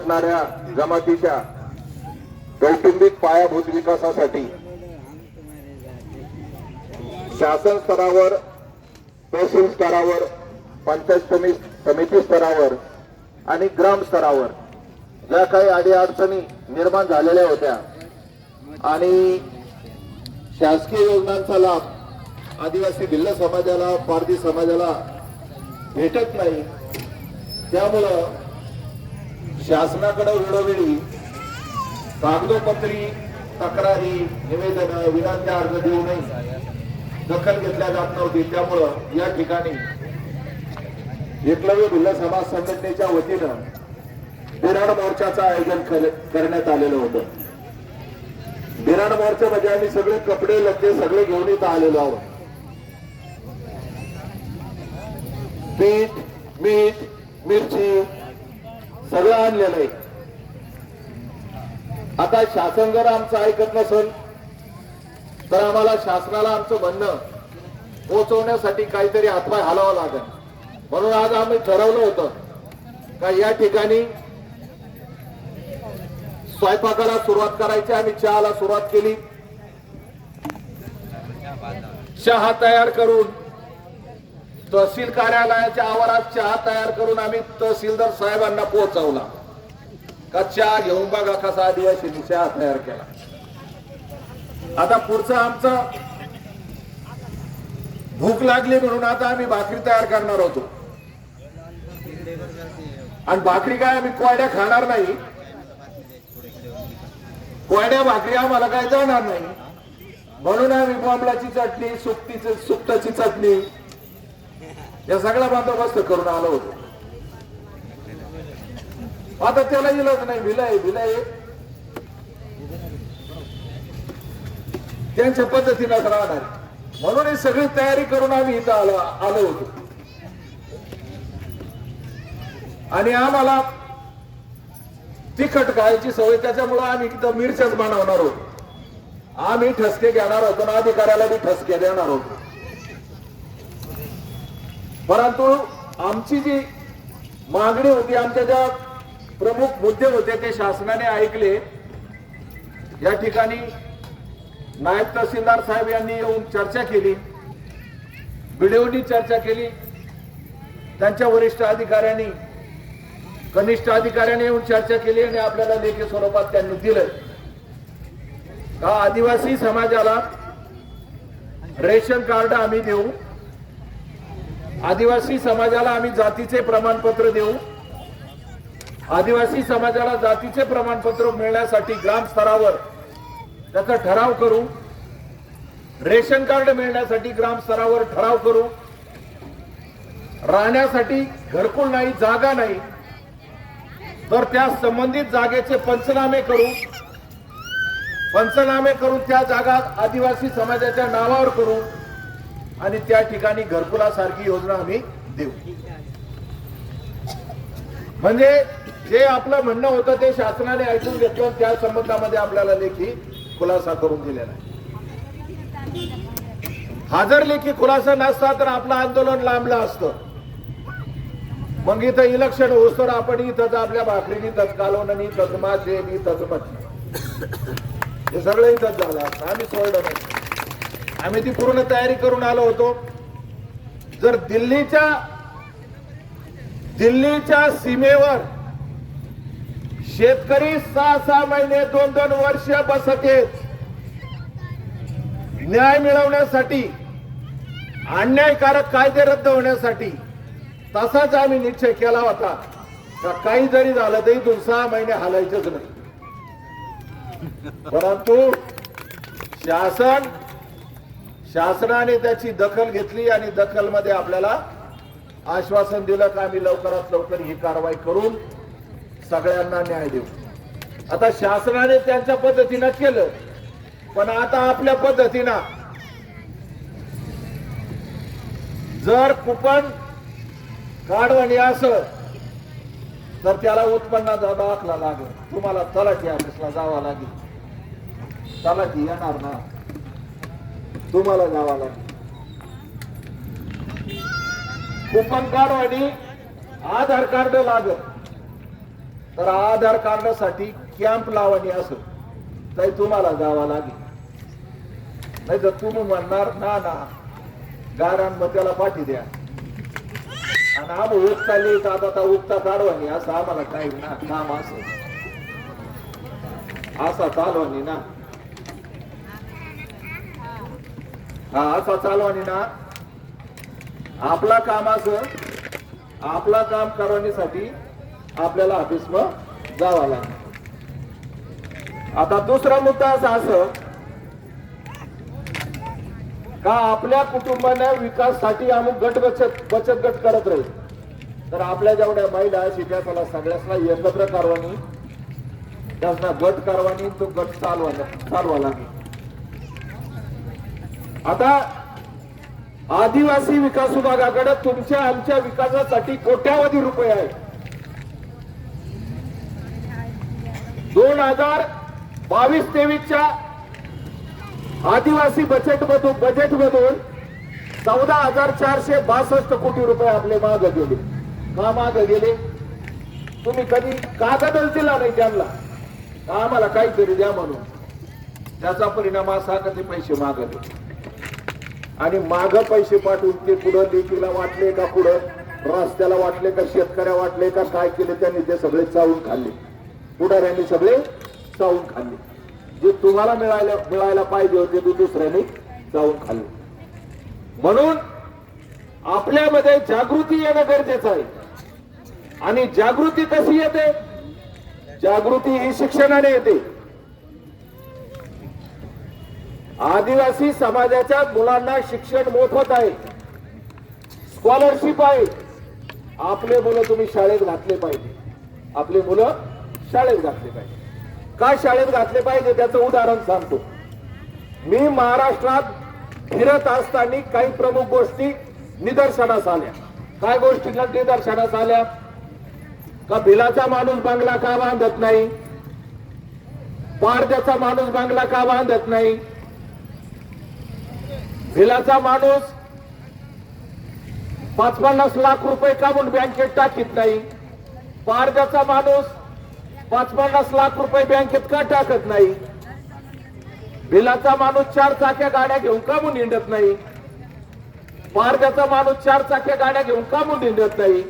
झटणाऱ्या जमातीच्या कौटुंबिक पायाभूत विकासासाठी शासन स्तरावर, तहसील स्तरावर, पंचायत समिती स्तरावर आणि ग्राम स्तरावर ज्या काही अडीअडचणी निर्माण झालेल्या होत्या आणि शासकीय योजनांचा लाभ आदिवासी भिल्ल समाजाला, पारधी समाजाला भेटत नाही, त्यामुळं शासनाकडे वेळोवेळी कागदोपत्री तक्रारी, निवेदन, विनंत्या अर्ज देऊनही दखल घेतल्या जात नव्हती. त्यामुळं या ठिकाणी एकलव्य भिल्ल समाज संघटनेच्या वतीनं बिराड मोर्चाचं आयोजन करण्यात आलेलं होतं. बिराड मोर्चा म्हणजे आम्ही सगळे कपडे लत्ते सगळे घेऊन इथं आलेलो आहोत. पीठ, मीठ, मिरची सगळं आणलेलं आहे. आता शासन जर आमचं ऐकत नसेल तर आम्हाला शासनाला आमचं म्हणणं पोहोचवण्यासाठी काहीतरी हातपाय हलावा लागेल. म्हणून आज आम्ही ठरवलं होतं का या ठिकाणी स्वयंपाकाला सुरुवात करायची. आम्ही चहाला सुरुवात केली. चहा तयार करून तहसील कार्यालयाच्या आवारात चहा तयार करून आम्ही तहसीलदार साहेबांना पोहोचवला का चहा घेऊन बघा कसा आदिवासींनी चहा तयार केला. आता पुढचं आमचं भूक लागली म्हणून आता आम्ही भाकरी तयार करणार होतो. आणि भाकरी काय आम्ही कोयड्या खाणार नाही, कोयड्या भाकरी आम्हाला काय जाणार नाही. म्हणून आम्ही बोंबलाची चटणी, सुकटाची चटणी या सगळा बंदोबस्त करून आलो होतो. आता त्याला इलाज नाही, भिलाय त्यांच्या पद्धतीनं राहणार. म्हणून ही सगळी तयारी करून आम्ही इथं आलो होतो. आणि आम्हाला तिखट खायची सवय, त्याच्यामुळे आम्ही इथं मिरच्याच बनवणार होतो. आम्ही ठसके घेणार होतो ना अधिकाऱ्याला बी ठसके देणार होतो. परंतु आमची जी मागणी होती, आमच्या ज्या प्रमुख मुद्दे होते ते शासनाने ऐकले. या ठिकाणी नायब तहसीलदार साहेब यांनी येऊन चर्चा केली, बीडीओनी चर्चा केली, त्यांच्या वरिष्ठ अधिकाऱ्यांनी, कनिष्ठ अधिकाऱ्यांनी येऊन चर्चा केली आणि आपल्याला लेखी स्वरूपात त्यांनी दिलं का आदिवासी समाजाला रेशन कार्ड आम्ही देऊ, आदिवासी समाजाला आम्ही जातीचे प्रमाणपत्र देऊ, आदिवासी समाजाला जातीचे प्रमाणपत्र मिळण्यासाठी ग्राम स्तरावर त्याचा ठराव करू, रेशन कार्ड मिळण्यासाठी ग्राम स्तरावर ठराव करू, राहण्यासाठी घरकुल नाही, जागा नाही तर त्या संबंधित जागेचे पंचनामे करू, पंचनामे करून त्या जागा आदिवासी समाजाच्या नावावर करू आणि त्या ठिकाणी घरकुलासारखी योजना आम्ही देऊ. म्हणजे जे आपलं म्हणणं होतं ते शासनाने ऐकून घेतलं, त्या संबंधामध्ये आपल्याला लेखी खुलासा करून दिलेला आहे. हा जर लेखी खुलासा नसता तर आपलं आंदोलन लांबलं असतं. मग इथं इलेक्शन होस तर आपण इथंच आपल्या भाकरीनी इथंच कालवण, इथंच मासे, इथंच मच्छी, हे सगळं इथंच झालं असतं. आम्ही सोडलं नाही. आम्ही ती पूर्ण तयारी करून आलो होतो. जर दिल्लीच्या सीमेवर शेतकरी 6-6 महिने 2-2 वर्ष बसत आहेत, न्याय मिळवण्यासाठी, अन्यायकारक कायदे रद्द होण्यासाठी, तसाच आम्ही निश्चय केला होता का काही जरी झालं तरी इथून 6 महिने हलायचंच नाही. परंतु शासनाने त्याची दखल घेतली आणि दखलमध्ये आपल्याला आश्वासन दिलं की आम्ही लवकरात लवकर ही कारवाई करून सगळ्यांना न्याय देऊ. आता शासनाने त्यांच्या पद्धतीनं केलं, पण आता आपल्या पद्धतीनं जर कुपन काढवणी असं तर त्याला उत्पन्नाचा दाखला लागेल. तुम्हाला तलाठी ऑफिसला जावं लागेल. तलाठी येणार ना, तुम्हाला जावं लागेल. कुपन काढवणी आधार कार्ड लागेल. तर आधार कार्डासाठी कॅम्प लावणी असं तर तुम्हाला जावं लागेल. नाही तर तुम्ही म्हणणार ना ना गारान मग त्याला पाठी द्या आणि आम्ही उगता लिहित आता उगता काढवानी असं आम्हाला काही ना काम असं असा चालवानी ना हा असा चालवानी ना आपला काम असं आपला काम करण्यासाठी आपल्याला ऑफिस मध्ये जावं लागेल. आता दुसरा मुद्दा असा असं का आपल्या कुटुंबाने विकासासाठी अमुक बचत गट करत राहील तर आपल्या जेवढ्या महिला शिक्या त्याला सगळ्यांना एकत्र करवानी त्यांना गट करवानी तो गट चालवा लागेल. आता आदिवासी विकास विभागाकडे तुमच्या आमच्या विकासासाठी कोट्यावधी रुपये आहेत. 2022-23च्या आदिवासी बजेटमधून 14,462 कोटी रुपये आपले मागे गेले. का मागे गेले? तुम्ही कधी कागदच दिला नाही त्यांना आम्हाला काहीतरी द्या म्हणून. त्याचा परिणाम असा का ते पैसे मागले आणि माग पैसे पाठवून ते पुढं लेकीला वाटले का पुढं रस्त्याला वाटले का शेतकऱ्या वाटले का काय केले त्यांनी ते सगळे चावून खाल्ले. पुढाऱ्यांनी सगळे चावून खाल्ले. जे तुम्हाला मिळायला पाहिजे होते ते दुसऱ्याने चावून खाल्ले. म्हणून आपल्यामध्ये जागृती येणं गरजेचं आहे. आणि जागृती कशी येते? जागृती ही शिक्षणाने येते. आदिवासी समाजाच्या मुलांना शिक्षण मोफत आहे, स्कॉलरशिप आहे. आपले मुलं तुम्ही शाळेत घातले पाहिजे. आपले मुलं शाळेत घातले पाहिजे. का शाळेत घातले पाहिजे त्याचं उदाहरण सांगतो. मी महाराष्ट्रात फिरत असताना काही प्रमुख गोष्टी निदर्शनास आल्या. काय गोष्टी निदर्शनास आल्या? का भिलाचा माणूस बंगला का बांधत नाही, पारध्याचा माणूस बंगला का बांधत नाही, भिलाचा माणूस 50-50 लाख रुपये का म्हणून बँकेत टाकीत नाही, पारध्याचा माणूस 50-50 लाख रुपये बँकेत का टाकत नाही, भिलाचा माणूस 4 चाक्या गाड्या घेऊन का म्हणून हिंडत नाही, पारध्याचा माणूस 4 चाक्या गाड्या घेऊन का म्हणून हिंडत नाही,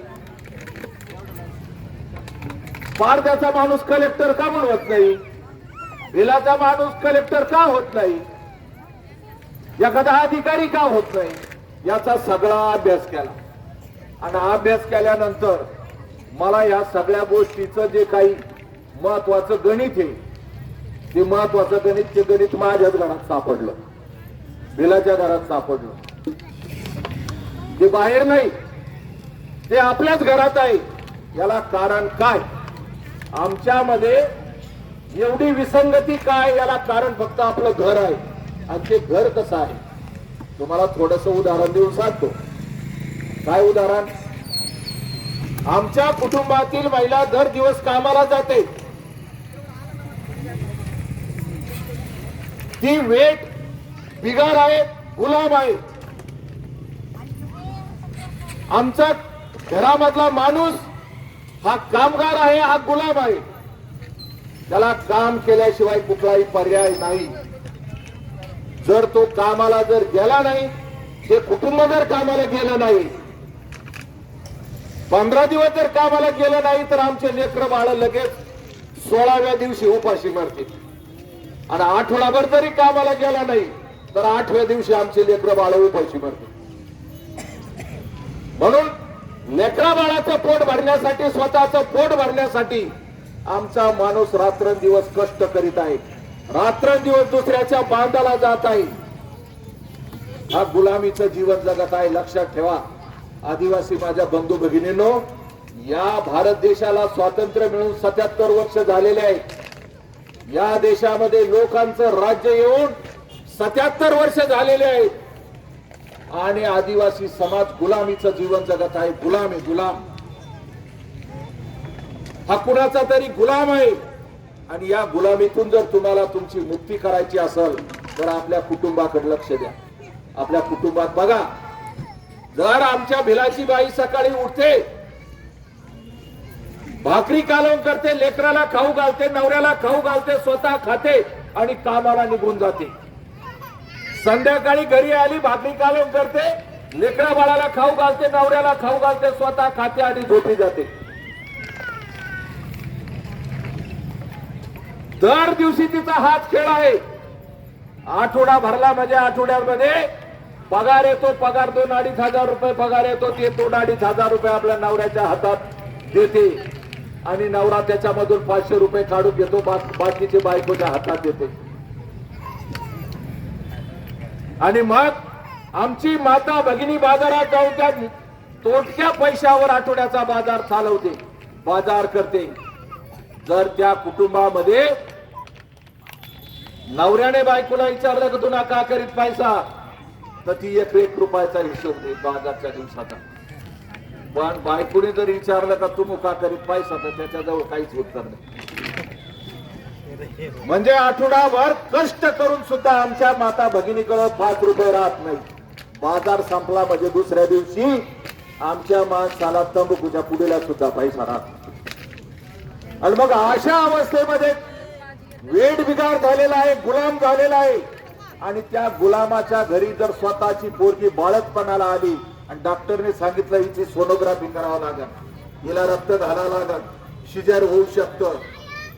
पारध्याचा माणूस कलेक्टर का म्हणून होत नाही, भिलाचा माणूस कलेक्टर का होत नाही, एखादा अधिकारी का होत नाही, याचा सगळा अभ्यास केला. आणि अभ्यास केल्यानंतर मला या सगळ्या गोष्टीचं जे काही महत्वाचं गणित आहे ते महत्वाचं गणित ते गणित माझ्याच घरात सापडलं, भिलाच्या घरात सापडलं. ते बाहेर नाही, ते आपल्याच घरात आहे. याला कारण काय? आमच्यामध्ये एवढी विसंगती काय? याला कारण फक्त आपलं घर आहे. आणि ते घर कसं आहे तुम्हाला थोडस उदाहरण देऊन सांगतो. काय उदाहरण? आमच्या कुटुंबातील महिला दर दिवस कामाला जाते. ती वेट बिगार आहे, गुलाम आहे. आमचा घरामधला माणूस हा कामगार आहे, हा गुलाम आहे. त्याला काम केल्याशिवाय कुठलाही पर्याय नाही. जर तो कामाला जर गेला नाही, ते कुटुंब जर कामाला गेलं नाही, 15 दिवस जर कामाला गेलं नाही तर आमचे लेकरं बाळ लगेच 16व्या दिवशी उपाशी मरतील. आणि आठवडाभर जरी कामाला गेला नाही तर 8व्या दिवशी आमचे लेकरं बाळ उपाशी मरतील. म्हणून लेकरा बाळाचं पोट भरण्यासाठी, स्वतःचं पोट भरण्यासाठी आमचा माणूस रात्रंदिवस कष्ट करीत आहे, रात्रंदिवस दुसऱ्याच्या बांधाला जात आहे. हा गुलामीचं जीवन जगत आहे. लक्षात ठेवा आदिवासी माझ्या बंधू भगिनींनो, या भारत देशाला स्वातंत्र्य मिळून 77 वर्ष झालेले आहेत. या देशामध्ये लोकांचं राज्य येऊन 77 वर्ष झालेले आहेत. आणि आदिवासी समाज गुलामीचं जीवन जगत आहे. गुलाम आहे, गुलाम. हा कुणाचा तरी गुलाम आहे. आणि या गुलामीतून जर तुम्हाला तुमची मुक्ती करायची असेल तर आपल्या कुटुंबाकडे लक्ष द्या. आपल्या कुटुंबात बघा. जर आमच्या भिलाची बाई सकाळी उठते भाकरी कालवून करते, लेकराला खाऊ घालते, नवऱ्याला खाऊ घालते, स्वतः खाते आणि कामाला निघून जाते. संध्याकाळी घरी आली, भाकरी कालवून करते, लेकरा बाळाला खाऊ घालते, नवऱ्याला खाऊ घालते, स्वतः खाते आणि झोपी जाते. दर दिवशी तिचा हाच खेळ आहे. आठवडा भरला म्हणजे आठवड्यामध्ये पगार येतो, पगार 2-2.5 रुपये पगार येतो, ते 2-2.5 रुपये आपल्या नवऱ्याच्या हातात देते आणि नवरा त्याच्यामधून 500 रुपये काढून घेतो, बाकीचे बायकोच्या हातात देते. आणि मग आमची माता भगिनी बाजारात जाऊन त्या तोटक्या पैशावर आठवड्याचा बाजार चालवते, बाजार करते. जर त्या कुटुंबामध्ये नवऱ्याने बायकोला विचारलं की तुला का करीत पैसा, तर ती 1 रुपयाचा हिशोब दे बाजारच्या दिवसाचा. पण बायकोने जर विचारलं का तू का करीत पैसा, तर त्याच्याजवळ काहीच उत्तर नाही. म्हणजे आठवडाभर कष्ट करून सुद्धा आमच्या माता भगिनीकडे 5 रुपये राहत नाही. बाजार संपला म्हणजे दुसऱ्या दिवशी आमच्या माणसाला तंबाखूच्या पुढीला सुद्धा पैसा राहत. आणि मग अशा अवस्थेमध्ये वेड बिगाड झालेला आहे, गुलाम झालेला आहे. आणि त्या गुलामाच्या घरी जर स्वतःची पोरगी बाळकपणाला आली आणि डॉक्टरने सांगितलं हिची सोनोग्राफी करावं लागेल, हिला रक्त घालावं लागेल, शिजर होऊ शकतं,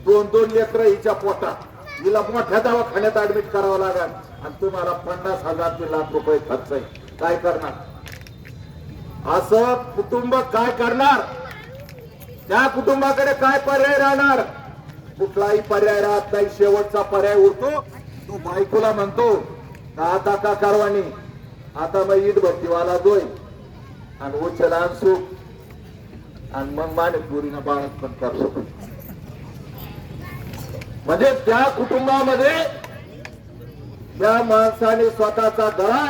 2-2 लेकरं हिच्या पोटात, हिला मोठ्या दवाखान्यात ऍडमिट करावं लागेल आणि तुम्हाला 50,000 ते लाख रुपये खर्च आहे, काय करणार? असं कुटुंब काय करणार? त्या कुटुंबाकडे काय पर्याय राहणार? कुठलाही पर्याय राहत नाही. शेवटचा पर्याय उरतो तो बायकोला म्हणतो आता का कारवानी, आता मग ईट भट्टीवाला दोय आणि उचला आणसू आणि मग माने पुरीनं बाळच पण करतो. म्हणजे त्या कुटुंबामध्ये त्या माणसाने स्वतःचा गळा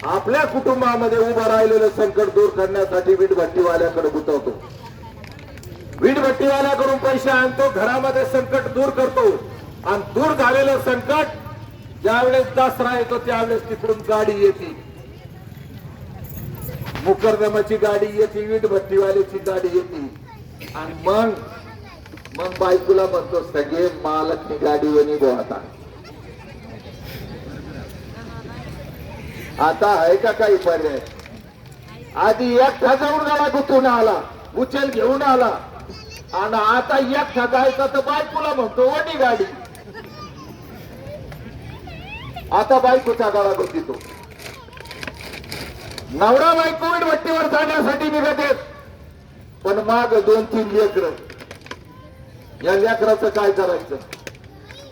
आपल्या कुटुंबामध्ये उभं राहिलेलं संकट दूर करण्यासाठी वीटभट्टीवाल्याकडे गुंतवतो, वीटभट्टीवाल्याकडून पैसे आणतो, घरामध्ये संकट दूर करतो. आणि दूर झालेलं संकट ज्यावेळेस दसरा येतो त्यावेळेस तिकडून गाडी येते, मुकरदमाची गाडी येते, वीटभट्टीवाल्याची गाडी येते. आणि मग बायकोला म्हणतो सगळे मालकनी गाडीवनी गो. आता आहे का काही पर्याय? आधी एकटा जाऊन गाडा गुंतून आला, उचल घेऊन आला, आणि आता एकटा जायचा तर बायकोला म्हणतो वडी गाडी. आता बायकोचा गाळा गुंतितो. नवरा बायको वीटभट्टीवर जाण्यासाठी निघत आहेत, पण माग 2-3 लेकरं. या लेकराचं काय करायचं?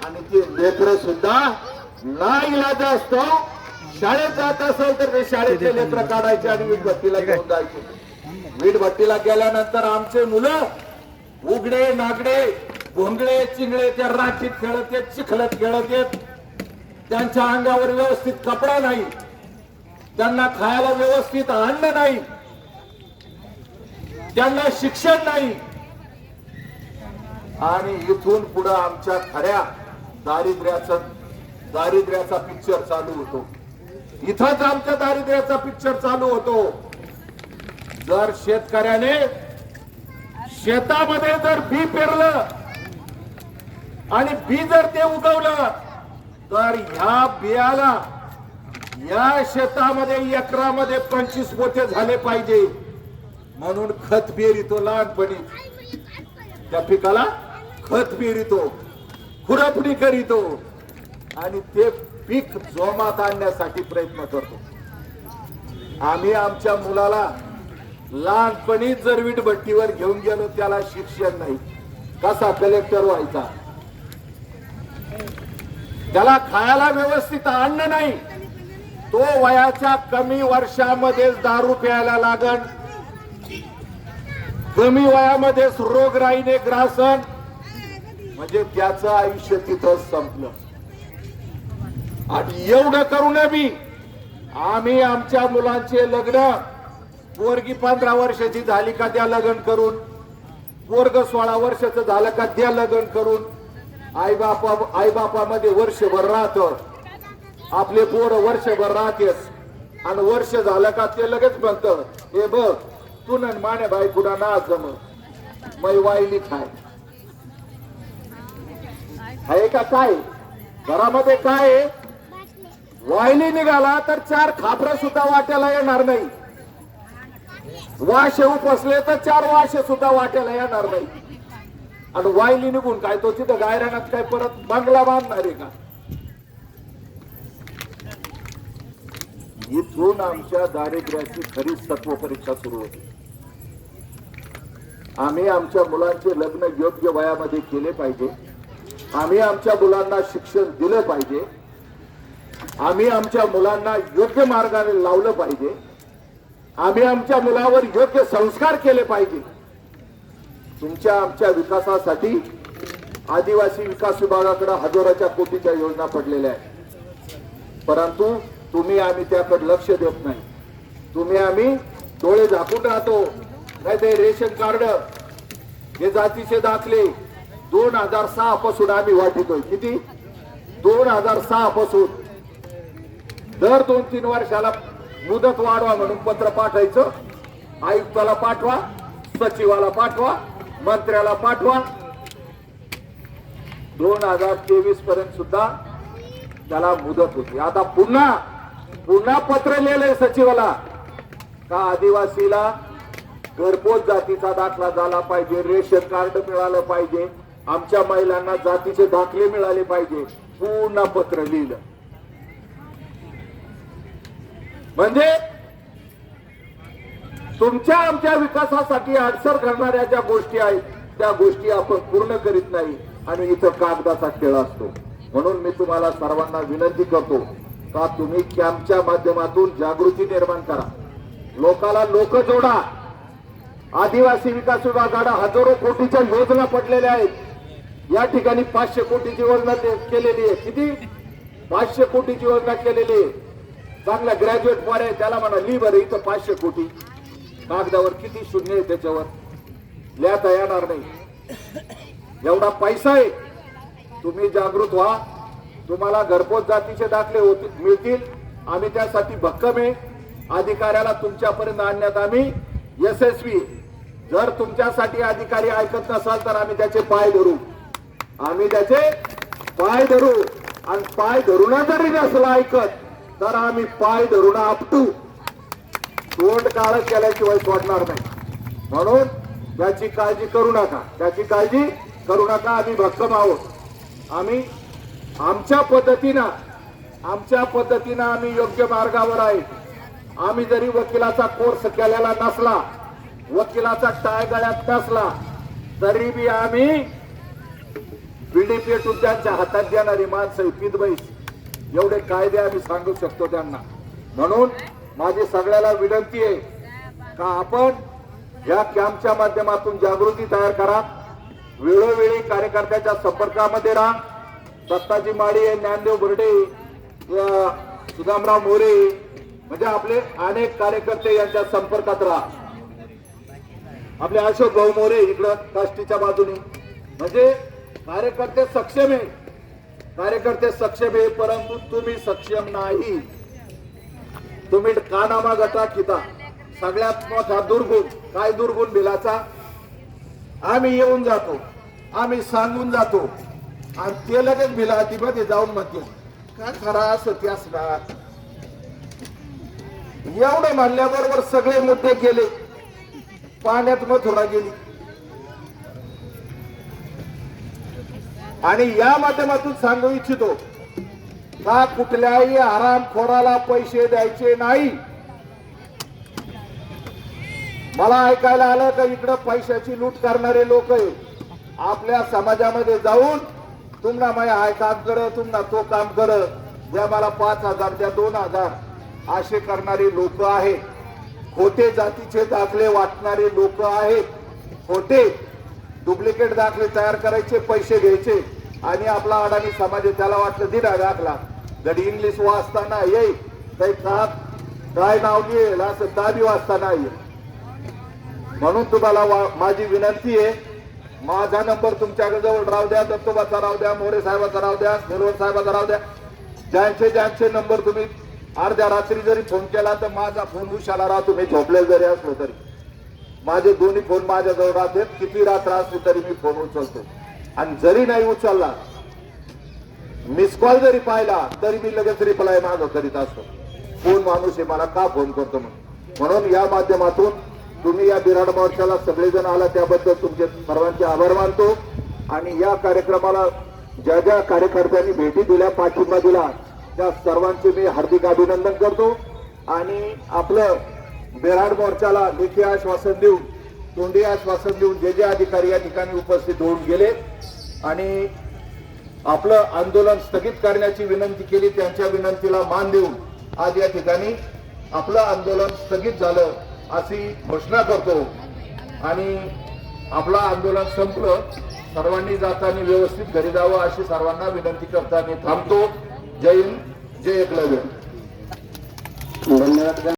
आणि ते लेकरं सुद्धा नाईलाज असतो. शाळेत जात असेल तर ते शाळेतले लेकरं काढायचे आणि वीटभट्टीला घेऊन जायचे. वीटभट्टीला गेल्यानंतर आमचे मुलं उघडे नागडे भोंगळे चिंगळे त्या राखीत खेळत येत, चिखलत खेळत येत. त्यांच्या अंगावर व्यवस्थित कपडा नाही, त्यांना खायला व्यवस्थित अन्न नाही, त्यांना शिक्षण नाही. आणि इथून पुढे आमच्या खऱ्या दारिद्र्याचा पिक्चर चालू होतो. इथंच आमच्या दारिद्र्याचा पिक्चर चालू होतो. जर शेतकऱ्याने शेतामध्ये जर बी पेरलं आणि बी जर ते उगवलं तर ह्या बियाला या शेतामध्ये एकरामध्ये 25 पोते झाले पाहिजे. म्हणून खत पेरितो लहानपणी, त्या पिकाला खत पेरितो, खुरपणी करीतो आणि ते पीक जोमात आणण्यासाठी प्रयत्न करतो. आम्ही आमच्या मुलाला लहानपणी जर वीटभट्टीवर घेऊन गेलो, त्याला शिक्षण नाही, कसा कलेक्टर व्हायचा, त्याला खायला व्यवस्थित अन्न नाही, तो वयाच्या कमी वर्षामध्येच दारू प्यायला लागण, कमी वयामध्येच रोगराईने ग्रासन, म्हणजे त्याचं आयुष्य तिथंच संपलं. आणि एवढं करून बी आम्ही आमच्या मुलांचे लग्न, पोरगी 15 वर्षाची झाली का द्या लग्न करून, पोरग 16 वर्षाचं झालं का द्या लग्न करून. आईबापामध्ये वर्षभर राहतं, आपले पोर वर्षभर राहतेच, आणि वर्ष झालं का ते लगेच म्हणतं हे बघ तू न माने बायकुडा ना जम. मैवाईली खाय आहे का काय घरामध्ये काय आहे? वायली निघाला तर 4 खापरं सुद्धा वाट्याला येणार नाही. वाशे उपसले तर 4 वाशे सुद्धा वाट्याला येणार नाही. आणि वायली निघून काय तो तिथं गायरानात काय परत बंगला बांधणार आहे का? इथून आमच्या दारिद्र्याची खरी सत्व परीक्षा सुरू होती. आम्ही आमच्या मुलांचे लग्न योग्य वयामध्ये केले पाहिजे. आम्ही आमच्या मुलांना शिक्षण दिलं पाहिजे. आम्ही आमच्या मुलांना योग्य मार्गाने लावलं पाहिजे. आम्ही आमच्या मुलावर योग्य संस्कार केले पाहिजे. तुमच्या आमच्या विकासासाठी आदिवासी विकास विभागाकडे हजारोच्या कोटीच्या योजना पडलेल्या आहेत. परंतु तुम्ही आम्ही त्याकडे लक्ष देत नाही. तुम्ही आम्ही डोळे झाकून राहतो. नाही ते रेशन कार्ड हे जातीचे दाखले 2006 पासून आम्ही वाटितोय. किती? 2006 पासून दर 2-3 वर्षाला मुदत वाढवा म्हणून पत्र पाठवायचं. आयुक्ताला पाठवा, सचिवाला पाठवा, मंत्र्याला पाठवा. 2023 पर्यंत सुद्धा त्याला मुदत होती. आता पुन्हा पत्र लिहिलंय सचिवाला का आदिवासीला घरपोच जातीचा दाखला झाला पाहिजे, रेशन कार्ड मिळालं पाहिजे, आमच्या महिलांना जातीचे दाखले मिळाले पाहिजे. पुन्हा पत्र लिहिलं. म्हणजे तुमच्या आमच्या विकासासाठी अडसर करणाऱ्या ज्या गोष्टी आहेत त्या गोष्टी आपण पूर्ण करीत नाही आणि इथं कागदाचा खेळ असतो. म्हणून मी तुम्हाला सर्वांना विनंती करतो का तुम्ही कॅम्पच्या माध्यमातून जागृती निर्माण करा. लोकाला लोक जोडा. आदिवासी विकास विभागाला हजारो कोटीच्या योजना पडलेल्या आहेत. या ठिकाणी 500 कोटीची योजना केलेली आहे. किती? 500 कोटीची योजना केलेली आहे. चांगला ग्रॅज्युएट फॉर आहे त्याला म्हणा लिहि बरं इथं 500 कोटी. कागदावर किती शून्य आहे त्याच्यावर लिहाता येणार नाही. एवढा पैसा आहे. तुम्ही जागृत व्हा. तुम्हाला घरपोच जातीचे दाखले मिळतील. आम्ही त्यासाठी भक्कम आहे. अधिकाऱ्याला तुमच्यापर्यंत आणण्यात आम्ही यशस्वी. जर तुमच्यासाठी अधिकारी ऐकत नसाल तर आम्ही त्याचे पाय धरू. आम्ही त्याचे पाय धरू. आणि पाय धरून जरी नसलं ऐकत तर आम्ही पाय धरून आपटू. तोंड काळ केल्याशिवाय सोडणार नाही. म्हणून त्याची काळजी करू नका. त्याची काळजी करू नका. आम्ही भक्कम आहोत. आम्ही आमच्या पद्धतीनं आम्ही योग्य मार्गावर आहे. आम्ही जरी वकिलाचा कोर्स केलेला नसला, वकिलाचा टाय गळ्यात नसला तरी बी आम्ही बिडी पेटून त्यांच्या हातात देणारी माणसं पिदबाई एवढे कायदे आम्ही सांगू शकतो त्यांना. म्हणून माझी सगळ्याला विनंती आहे का आपण या कॅम्पच्या माध्यमातून जागृती तयार करा. वेळोवेळी कार्यकर्त्याच्या संपर्कामध्ये राहा. दत्ताजी माळी, ज्ञानदेव बर्डे, सुदामराव मोरे म्हणजे आपले अनेक कार्यकर्ते यांच्या संपर्कात राहा. आपले अशोक भाऊ मोरे इकडं काष्टीच्या बाजूने. म्हणजे कार्यकर्ते सक्षम आहे. कार्यकर्ते सक्षम आहे परंतु तुम्ही सक्षम नाही. तुम्ही कानामा गटा खिता. सगळ्यात मोठा दुर्गुण काय? दुर्गुण बिलाचा. आम्ही येऊन जातो, आम्ही सांगून जातो आणि ते लगेच बिलातीमध्ये जाऊन म्हणतो काय खरा असं ते असणार. एवढं म्हणल्याबरोबर सगळे मुद्दे गेले. पाण्यात मथुरा गेली. आणि या माध्यमातून सांगू इच्छितो का कुठल्याही हरामखोराला पैसे द्यायचे नाही. मला ऐकायला आलं का इकडं पैशाची लूट करणारे लोक आहे. आपल्या समाजामध्ये जाऊन तुम्हाला माझ्या हाय काम कर, तुम्हाला तो काम कर, द्या मला 5,000 द्या 2,000 असे करणारे लोक आहेत. खोटे जातीचे दाखले वाटणारे लोक आहेत. खोटे डुप्लिकेट दाखले तयार करायचे, पैसे घ्यायचे आणि आपला अडाणी समाज त्याला वाटलं दिला दाखला. गडी इंग्लिश वाचताना येईल काही काय नाव लिहिल असं दाबी वाचताना येईल. म्हणून तुम्हाला माझी विनंती आहे, माझा नंबर तुमच्याजवळ राहू द्या, दत्तोबाचा राहू द्या, मोरे साहेबाचा राहू द्या, निर्वल साहेबाचा राहू द्या. ज्यांचे नंबर तुम्ही अर्ध्या रात्री जरी फोन केला तर माझा फोन उशाला राहा. तुम्ही झोपले जरी असलो तरी माझे दोन्ही फोन माझ्याजवळ राहतात, किती रात्र असली तरी मी फोन उचलतो. आणि जरी नाही उचलला, मिस कॉल जरी पाहिला तरी मी लगेच रिप्लाय मागं करीत असतो. कोण माणूस आहे, मला का फोन करतो म्हणून या माध्यमातून तुम्ही या बिराड मोर्चाला सगळेजण आला त्याबद्दल तुमचे सर्वांचे आभार मानतो. आणि या कार्यक्रमाला ज्या ज्या कार्यकर्त्यांनी भेटी दिल्या, पाठिंबा दिला, त्या सर्वांचे मी हार्दिक अभिनंदन करतो. आणि आपलं बिराड मोर्चाला लेखी आश्वासन देऊन, तोंडी आश्वासन देऊन जे जे अधिकारी या ठिकाणी उपस्थित होऊन गेले आणि आपलं आंदोलन स्थगित करण्याची विनंती केली, त्यांच्या विनंतीला मान देऊन आज या ठिकाणी आपलं आंदोलन स्थगित झालं अशी घोषणा करतो. आणि आपलं आंदोलन संपलं, सर्वांनी जाताना व्यवस्थित घरी जावं अशी सर्वांना विनंती करताना थांबतो. जय हिंद, जय एकलव्य. धन्यवाद.